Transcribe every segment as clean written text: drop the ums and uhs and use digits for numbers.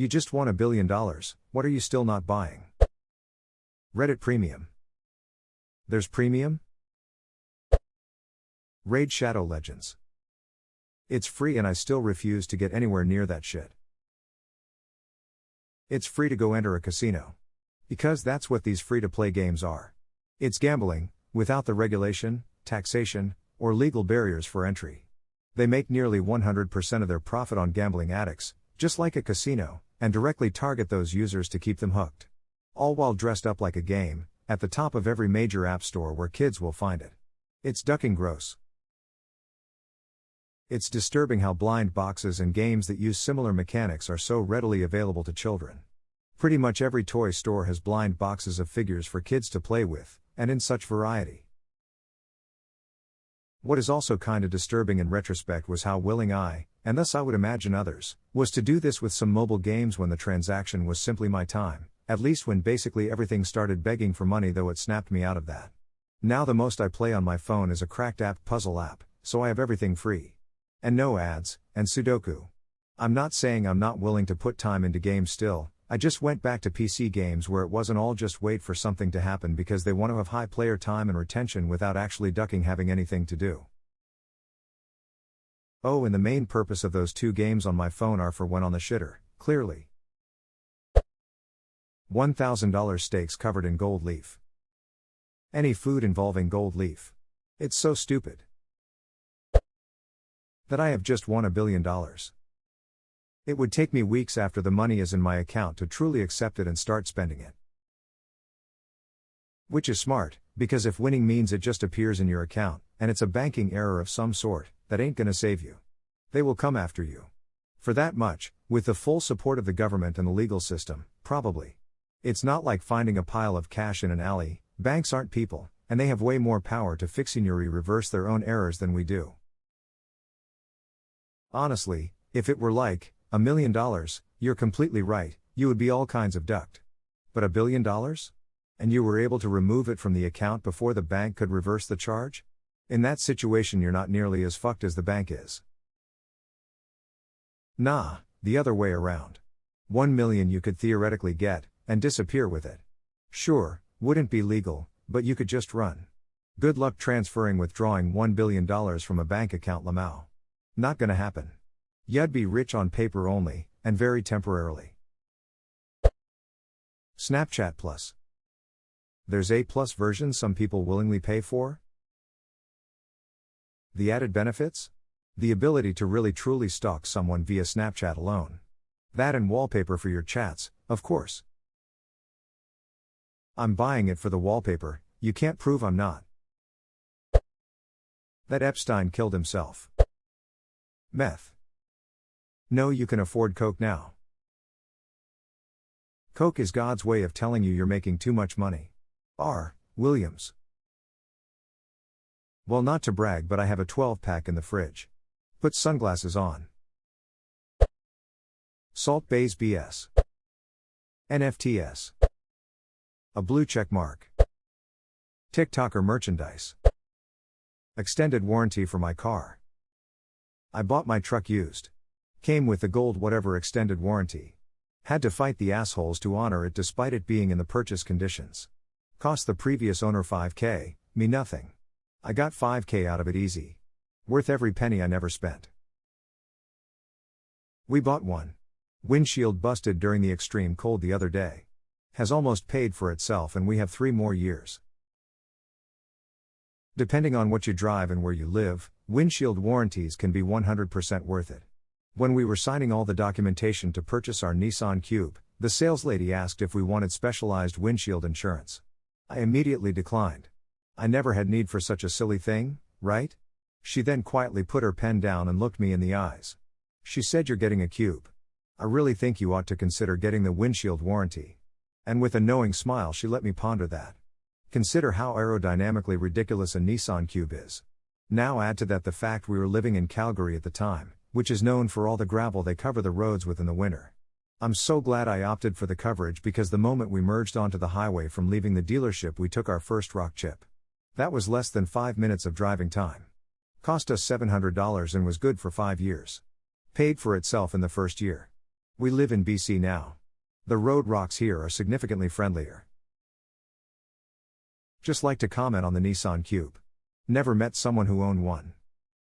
You just won $1 billion, what are you still not buying? Reddit Premium. There's Premium? Raid Shadow Legends. It's free and I still refuse to get anywhere near that shit. It's free to go enter a casino. Because that's what these free-to-play games are. It's gambling, without the regulation, taxation, or legal barriers for entry. They make nearly 100% of their profit on gambling addicts, just like a casino, and directly target those users to keep them hooked. All while dressed up like a game, at the top of every major app store where kids will find it. It's ducking gross. It's disturbing how blind boxes and games that use similar mechanics are so readily available to children. Pretty much every toy store has blind boxes of figures for kids to play with, and in such variety. What is also kinda disturbing in retrospect was how willing I, and thus I would imagine others, was to do this with some mobile games when the transaction was simply my time, at least when basically everything started begging for money, though it snapped me out of that. Now the most I play on my phone is a cracked app puzzle app, so I have everything free. And no ads, and Sudoku. I'm not saying I'm not willing to put time into games still, I just went back to PC games where it wasn't all just wait for something to happen because they want to have high player time and retention without actually ducking having anything to do. Oh, and the main purpose of those two games on my phone are for when on the shitter, clearly. $1,000 steaks covered in gold leaf. Any food involving gold leaf. It's so stupid that I have just won $1 billion. It would take me weeks after the money is in my account to truly accept it and start spending it. Which is smart, because if winning means it just appears in your account, and it's a banking error of some sort, that ain't gonna save you. They will come after you. For that much, with the full support of the government and the legal system, probably. It's not like finding a pile of cash in an alley. Banks aren't people, and they have way more power to reverse their own errors than we do. Honestly, if it were like $1 million, you're completely right, you would be all kinds of ducked. But $1 billion? And you were able to remove it from the account before the bank could reverse the charge? In that situation you're not nearly as fucked as the bank is. Nah, the other way around. 1 million you could theoretically get, and disappear with it. Sure, wouldn't be legal, but you could just run. Good luck withdrawing $1 billion from a bank account, Lamau. Not gonna happen. You'd be rich on paper only, and very temporarily. Snapchat Plus. There's a Plus version some people willingly pay for? The added benefits? The ability to really truly stalk someone via Snapchat alone. That and wallpaper for your chats, of course. I'm buying it for the wallpaper, you can't prove I'm not. That Epstein killed himself. Meth. No, you can afford Coke now. Coke is God's way of telling you you're making too much money. R. Williams. Well, not to brag, but I have a 12-pack in the fridge. Put sunglasses on. Salt Bae's BS. NFTs. A blue check mark. TikToker merchandise. Extended warranty for my car. I bought my truck used. Came with the gold whatever extended warranty. Had to fight the assholes to honor it despite it being in the purchase conditions. Cost the previous owner $5,000, me nothing. I got $5,000 out of it easy. Worth every penny I never spent. We bought one. Windshield busted during the extreme cold the other day. Has almost paid for itself and we have 3 more years. Depending on what you drive and where you live, windshield warranties can be 100% worth it. When we were signing all the documentation to purchase our Nissan Cube, the sales lady asked if we wanted specialized windshield insurance. I immediately declined. I never had need for such a silly thing, right? She then quietly put her pen down and looked me in the eyes. She said, "You're getting a Cube. I really think you ought to consider getting the windshield warranty." And with a knowing smile she let me ponder that. Consider how aerodynamically ridiculous a Nissan Cube is. Now add to that the fact we were living in Calgary at the time, which is known for all the gravel they cover the roads with in the winter. I'm so glad I opted for the coverage because the moment we merged onto the highway from leaving the dealership we took our first rock chip. That was less than 5 minutes of driving time. Cost us $700 and was good for 5 years. Paid for itself in the first year. We live in BC now. The road rocks here are significantly friendlier. Just like to comment on the Nissan Cube. Never met someone who owned one.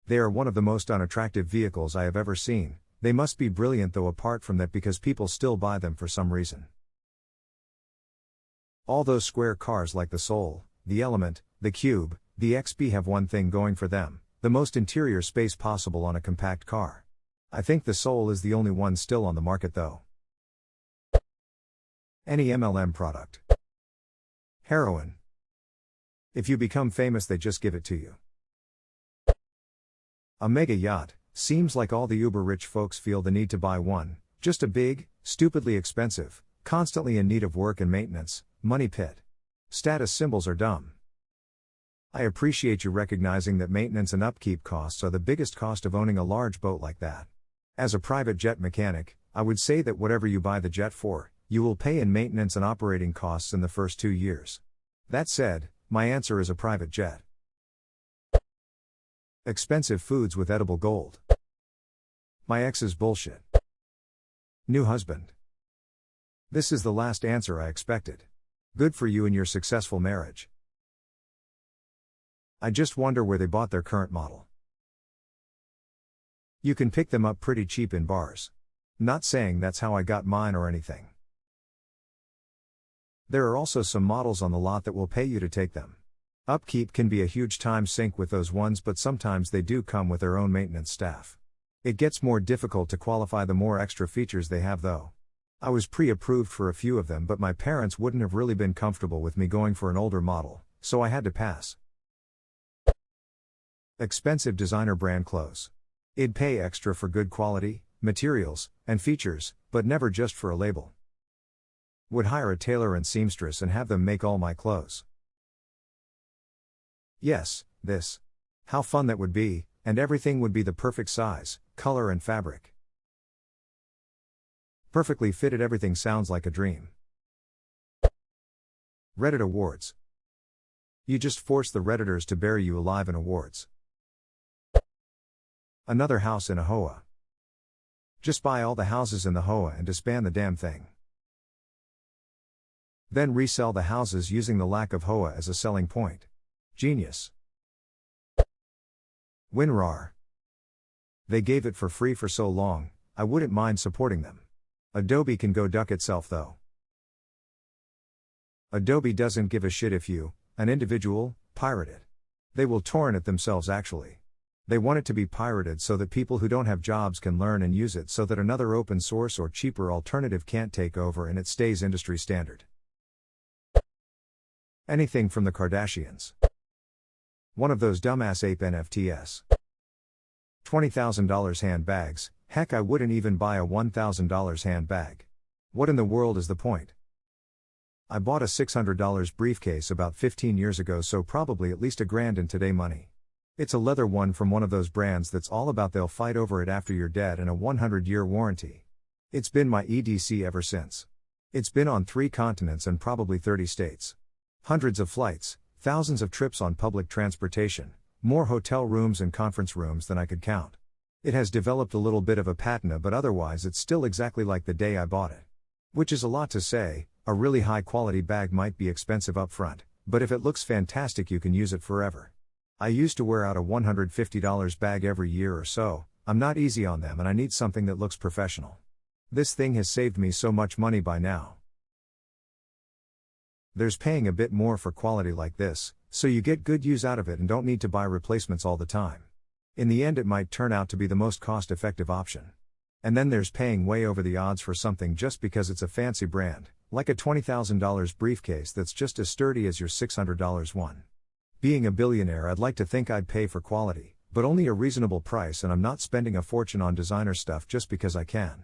They are one of the most unattractive vehicles I have ever seen. They must be brilliant though apart from that because people still buy them for some reason. All those square cars like the Soul, the Element, the Cube, the XP have one thing going for them, the most interior space possible on a compact car. I think the Soul is the only one still on the market though. Any MLM product. Heroin. If you become famous they just give it to you. A mega yacht. Seems like all the uber-rich folks feel the need to buy one, just a big, stupidly expensive, constantly in need of work and maintenance, money pit. Status symbols are dumb. I appreciate you recognizing that maintenance and upkeep costs are the biggest cost of owning a large boat like that. As a private jet mechanic, I would say that whatever you buy the jet for, you will pay in maintenance and operating costs in the first 2 years. That said, my answer is a private jet. Expensive foods with edible gold. My ex's bullshit. New husband. This is the last answer I expected. Good for you and your successful marriage. I just wonder where they bought their current model. You can pick them up pretty cheap in bars. Not saying that's how I got mine or anything. There are also some models on the lot that will pay you to take them. Upkeep can be a huge time sink with those ones, but sometimes they do come with their own maintenance staff. It gets more difficult to qualify the more extra features they have though. I was pre-approved for a few of them, but my parents wouldn't have really been comfortable with me going for an older model, so I had to pass. Expensive designer brand clothes. I'd pay extra for good quality, materials, and features, but never just for a label. Would hire a tailor and seamstress and have them make all my clothes. Yes, this. How fun that would be, and everything would be the perfect size, color and fabric. Perfectly fitted, everything sounds like a dream. Reddit Awards. You just force the Redditors to bury you alive in awards. Another house in a HOA. Just buy all the houses in the HOA and disband the damn thing. Then resell the houses using the lack of HOA as a selling point. Genius. WinRAR. They gave it for free for so long, I wouldn't mind supporting them. Adobe can go duck itself though. Adobe doesn't give a shit if you, an individual, pirate it. They will torrent it themselves actually. They want it to be pirated so that people who don't have jobs can learn and use it so that another open source or cheaper alternative can't take over and it stays industry standard. Anything from the Kardashians. One of those dumbass ape NFTs. $20,000 handbags, heck I wouldn't even buy a $1,000 handbag. What in the world is the point? I bought a $600 briefcase about 15 years ago, so probably at least $1,000 in today money. It's a leather one from one of those brands that's all about they'll fight over it after you're dead and a 100-year warranty. It's been my EDC ever since. It's been on 3 continents and probably 30 states. Hundreds of flights, thousands of trips on public transportation, more hotel rooms and conference rooms than I could count. It has developed a little bit of a patina, but otherwise it's still exactly like the day I bought it. Which is a lot to say. A really high quality bag might be expensive up front, but if it looks fantastic you can use it forever. I used to wear out a $150 bag every year or so. I'm not easy on them and I need something that looks professional. This thing has saved me so much money by now. There's paying a bit more for quality like this, so you get good use out of it and don't need to buy replacements all the time. In the end it might turn out to be the most cost-effective option. And then there's paying way over the odds for something just because it's a fancy brand, like a $20,000 briefcase that's just as sturdy as your $600 one. Being a billionaire, I'd like to think I'd pay for quality, but only a reasonable price, and I'm not spending a fortune on designer stuff just because I can.